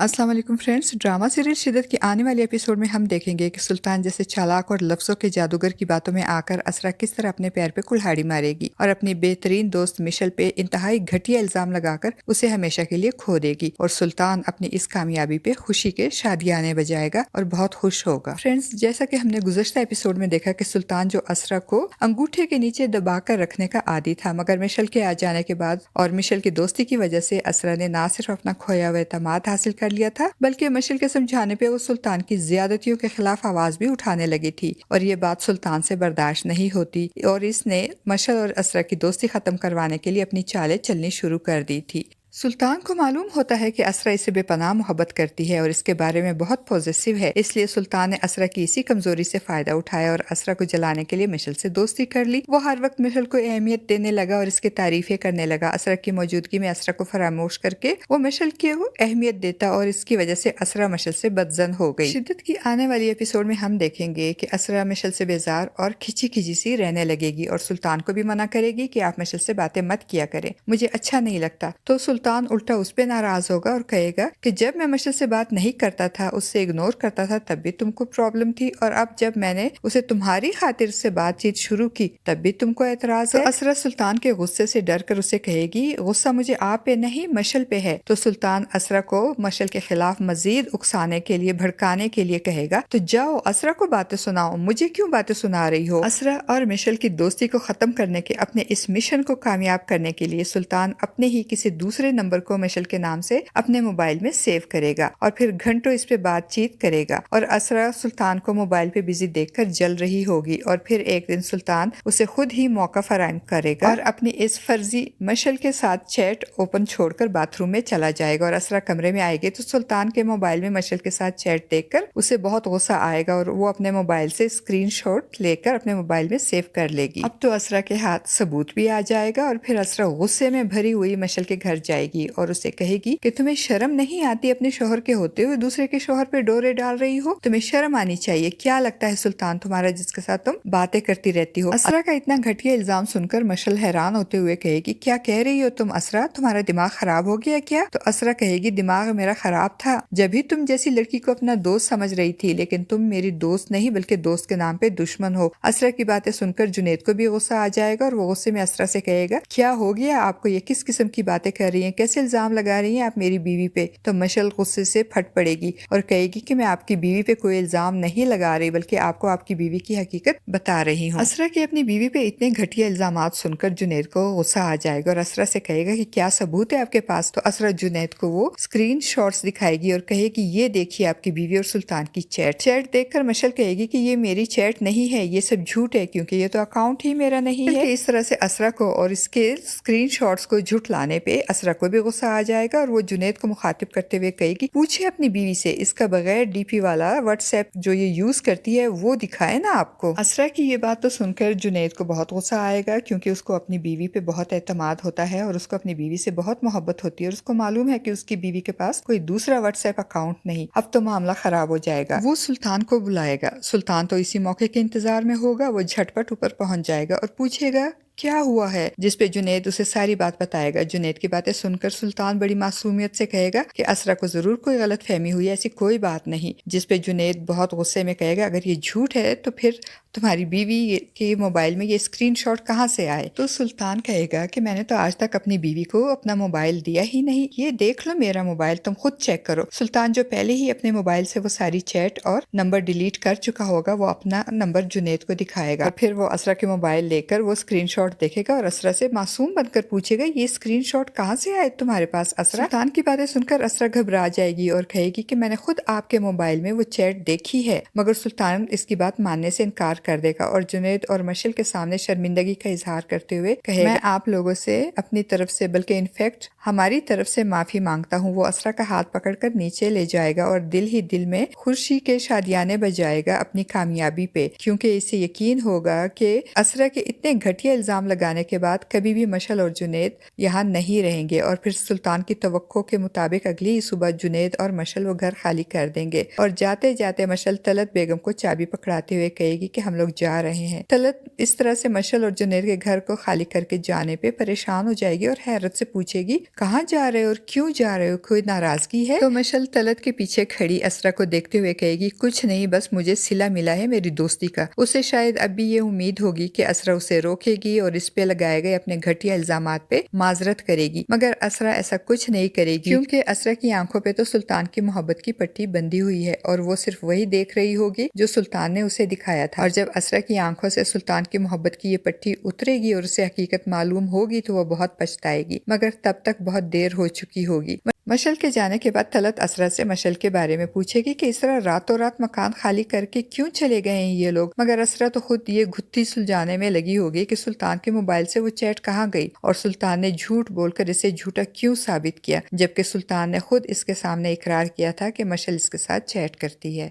अस्सलाम वालेकुम friends. Drama serial शिद्दत की आने वाले एपिसोड में हम देखेंगे कि सुल्तान जैसे चालाक और लफ्ज़ों के जादूगर की बातों में आकर असरा किस तरह अपने पैर पे कुल्हाड़ी मारेगी और अपनी बेहतरीन दोस्त मिशेल पे इंतहाई घटिया इल्जाम लगाकर उसे हमेशा के लिए खो देगी और सुल्तान अपनी इस कामयाबी पे खुशी के शादियाने बजाएगा और बहुत खुश होगा। फ्रेंड्स, जैसा कि हमने गुज़श्ता एपिसोड में देखा कि सुल्तान जो असरा को अंगूठे के नीचे दबा कर रखने का आदी था, मगर मिशेल के आ जाने के बाद और मिशेल की दोस्ती की वजह से असरा ने ना सिर्फ अपना खोया हुआ एतमाद हासिल कर लिया था, बल्कि मिशेल के समझाने पे वो सुल्तान की ज्यादतियों के खिलाफ आवाज भी उठाने लगी थी और ये बात सुल्तान से बर्दाश्त नहीं होती और इसने मिशेल और असरा की दोस्ती खत्म करवाने के लिए अपनी चालें चलनी शुरू कर दी थी। सुल्तान को मालूम होता है कि असरा इसे बेपनाह मोहब्बत करती है और इसके बारे में बहुत पॉजिटिव है, इसलिए सुल्तान ने असरा की इसी कमजोरी से फायदा उठाया और असरा को जलाने के लिए मिशेल से दोस्ती कर ली। वो हर वक्त मिशेल को अहमियत देने लगा और इसकी तारीफें करने लगा। असरा की मौजूदगी में असरा को फरामोश करके वो मिशेल को अहमियत देता और इसकी वजह से असरा मिशेल से बदजन हो गई। शिद्दत की आने वाली एपिसोड में हम देखेंगे कि असरा मिशेल से बेजार और खिंची खिंची सी रहने लगेगी और सुल्तान को भी मना करेगी कि आप मिशेल से बातें मत किया करें, मुझे अच्छा नहीं लगता। तो सुल्तान उल्टा उस पे नाराज होगा और कहेगा कि जब मैं मिशेल से बात नहीं करता था, उससे इग्नोर करता था, तब भी तुमको प्रॉब्लम थी और अब जब मैंने उसे तुम्हारी खातिर से बातचीत शुरू की तब भी तुमको एतराज है। असरा सुल्तान के गुस्से से डर कर उसे कहेगी, गुस्सा मुझे आप पे नहीं मिशेल पे है। तो सुल्तान असरा को मिशेल के खिलाफ मजीद उकसाने के लिए, भड़काने के लिए कहेगा, तो जाओ असरा को बातें सुनाओ, मुझे क्यों बातें सुना रही हो। असरा और मिशेल की दोस्ती को खत्म करने के अपने इस मिशन को कामयाब करने के लिए सुल्तान अपने ही किसी दूसरे नंबर को मिशेल के नाम से अपने मोबाइल में सेव करेगा और फिर घंटों इस पे बातचीत करेगा और असरा सुल्तान को मोबाइल पे बिजी देखकर जल रही होगी और फिर एक दिन सुल्तान उसे खुद ही मौका फराहम करेगा और अपनी इस फर्जी मिशेल के साथ चैट ओपन छोड़कर बाथरूम में चला जाएगा और असरा कमरे में आएगी तो सुल्तान के मोबाइल में मिशेल के साथ चैट देखकर उसे बहुत गुस्सा आएगा और वो अपने मोबाइल से स्क्रीनशॉट लेकर अपने मोबाइल में सेव कर लेगी। अब तो असरा के हाथ सबूत भी आ जाएगा और फिर असरा गुस्से में भरी हुई मिशेल के घर जाएगी और उसे कहेगी कि तुम्हें शर्म नहीं आती, अपने शोहर के होते हुए दूसरे के शोहर पे डोरे डाल रही हो, तुम्हें शर्म आनी चाहिए। क्या लगता है सुल्तान तुम्हारा जिसके साथ तुम बातें करती रहती हो। असरा का इतना घटिया इल्जाम सुनकर मिशेल हैरान होते हुए कहेगी, क्या कह रही हो तुम असरा, तुम्हारा दिमाग खराब हो गया क्या। तो असरा कहेगी, दिमाग मेरा खराब था जब भी तुम जैसी लड़की को अपना दोस्त समझ रही थी, लेकिन तुम मेरी दोस्त नहीं बल्कि दोस्त के नाम पे दुश्मन हो। असरा की बातें सुनकर जुनैद को भी गुस्सा आ जाएगा और वो गुस्से में असरा से कहेगा, क्या हो गया आपको, ये किस किस्म की बातें कर रही हैं, कैसे इल्जाम लगा रही हैं आप मेरी बीवी पे। तो मिशेल गुस्से से फट पड़ेगी और कहेगी कि मैं आपकी बीवी पे कोई इल्जाम नहीं लगा रही बल्कि आपको आपकी बीवी की हकीकत बता रही हूँ। असरा की अपनी बीवी पे इतने घटिया इल्जामात सुनकर जुनैद को गुस्सा आ जाएगा और असरा से कहेगा कि क्या सबूत है आपके पास। तो असरा जुनैद को वो स्क्रीन शॉट्स दिखाएगी और कहेगी, ये देखिए आपकी बीवी और सुल्तान की चैट देखकर मिशेल कहेगी कि ये मेरी चैट नहीं है, ये सब झूठ है क्योंकि ये तो अकाउंट ही मेरा नहीं है। इस तरह से असरा को और इसके स्क्रीन शॉट्स को झुठलाने पे असरा को भी गुस्सा आ जाएगा और वो जुनैद को मुखातिब करते हुए कहेगी, पूछे अपनी बीवी से, इसका बगैर डीपी वाला व्हाट्सएप जो ये यूज करती है वो दिखाए ना आपको। असरा की ये बात तो सुनकर जुनैद को बहुत गुस्सा आएगा क्योंकि उसको अपनी बीवी पे बहुत एतमाद होता है और उसको अपनी बीवी से बहुत मोहब्बत होती है और उसको मालूम है कि उसकी बीवी के पास कोई दूसरा व्हाट्सएप अकाउंट नहीं। अब तो मामला खराब हो जाएगा। वो सुल्तान को बुलाएगा। सुल्तान तो इसी मौके के इंतजार में होगा। वो झटपट ऊपर पहुंच जाएगा और पूछेगा क्या हुआ है, जिसपे जुनैद उसे सारी बात बताएगा। जुनैद की बातें सुनकर सुल्तान बड़ी मासूमियत से कहेगा कि असरा को जरूर कोई गलत फहमी हुई है, ऐसी कोई बात नहीं। जिसपे जुनैद बहुत गुस्से में कहेगा, अगर ये झूठ है तो फिर तुम्हारी बीवी के मोबाइल में ये स्क्रीनशॉट कहाँ से आए। तो सुल्तान कहेगा कि मैंने तो आज तक अपनी बीवी को अपना मोबाइल दिया ही नहीं, ये देख लो मेरा मोबाइल, तुम खुद चेक करो। सुल्तान जो पहले ही अपने मोबाइल से वो सारी चैट और नंबर डिलीट कर चुका होगा, वो अपना नंबर जुनैद को दिखाएगा और फिर वो असरा के मोबाइल लेकर वो स्क्रीनशॉट देखेगा और असरा से मासूम बनकर पूछेगा, ये स्क्रीनशॉट कहाँ से आए तुम्हारे पास असरा। सुल्तान की बातें सुनकर असरा घबरा जाएगी और कहेगी कि मैंने खुद आपके मोबाइल में वो चैट देखी है, मगर सुल्तान इसकी बात मानने से इनकार कर देगा और जुनैद और मिशेल के सामने शर्मिंदगी का इजहार करते हुए कहेगा, मैं आप लोगों से अपनी तरफ से बल्कि इनफैक्ट हमारी तरफ से माफी मांगता हूँ। वो असरा का हाथ पकड़कर नीचे ले जाएगा और दिल ही दिल में खुशी के शादियाने बजाएगा अपनी कामयाबी पे, क्योंकि इसे यकीन होगा कि असरा के इतने घटिया इल्जाम लगाने के बाद कभी भी मिशेल और जुनैद यहाँ नहीं रहेंगे और फिर सुल्तान की तवक्को के मुताबिक अगली ही सुबह जुनैद और मिशेल वो घर खाली कर देंगे और जाते जाते मिशेल तलत बेगम को चाबी पकड़ाते हुए कहेगी कि हम लोग जा रहे हैं। तलत इस तरह से मिशेल और जुनैद के घर को खाली करके जाने पे परेशान हो जाएगी और हैरत से पूछेगी, कहाँ जा रहे हो और क्यों जा रहे हो, कोई नाराजगी है? तो मशल तलत के पीछे खड़ी असरा को देखते हुए कहेगी, कुछ नहीं, बस मुझे सिला मिला है मेरी दोस्ती का। उसे शायद अब भी ये उम्मीद होगी कि असरा उसे रोकेगी और इस पे लगाए गए अपने घटिया इल्जामात पे माजरत करेगी, मगर असरा ऐसा कुछ नहीं करेगी क्योंकि असरा की आंखों पे तो सुल्तान की मोहब्बत की पट्टी बंधी हुई है और वो सिर्फ वही देख रही होगी जो सुल्तान ने उसे दिखाया था। और जब असरा की आंखों से सुल्तान की मोहब्बत की ये पट्टी उतरेगी और उसे हकीकत मालूम होगी तो वो बहुत पछताएगी, मगर तब तक बहुत देर हो चुकी होगी। मशल के जाने के बाद तलत असरा से मशल के बारे में पूछेगी कि इस तरह रातों रात मकान खाली करके क्यों चले गए हैं ये लोग, मगर असरा तो खुद ये गुत्थी सुलझाने में लगी होगी कि सुल्तान के मोबाइल से वो चैट कहाँ गई और सुल्तान ने झूठ बोलकर इसे झूठा क्यों साबित किया, जबकि सुल्तान ने खुद इसके सामने इकरार किया था कि मशल इसके साथ चैट करती है।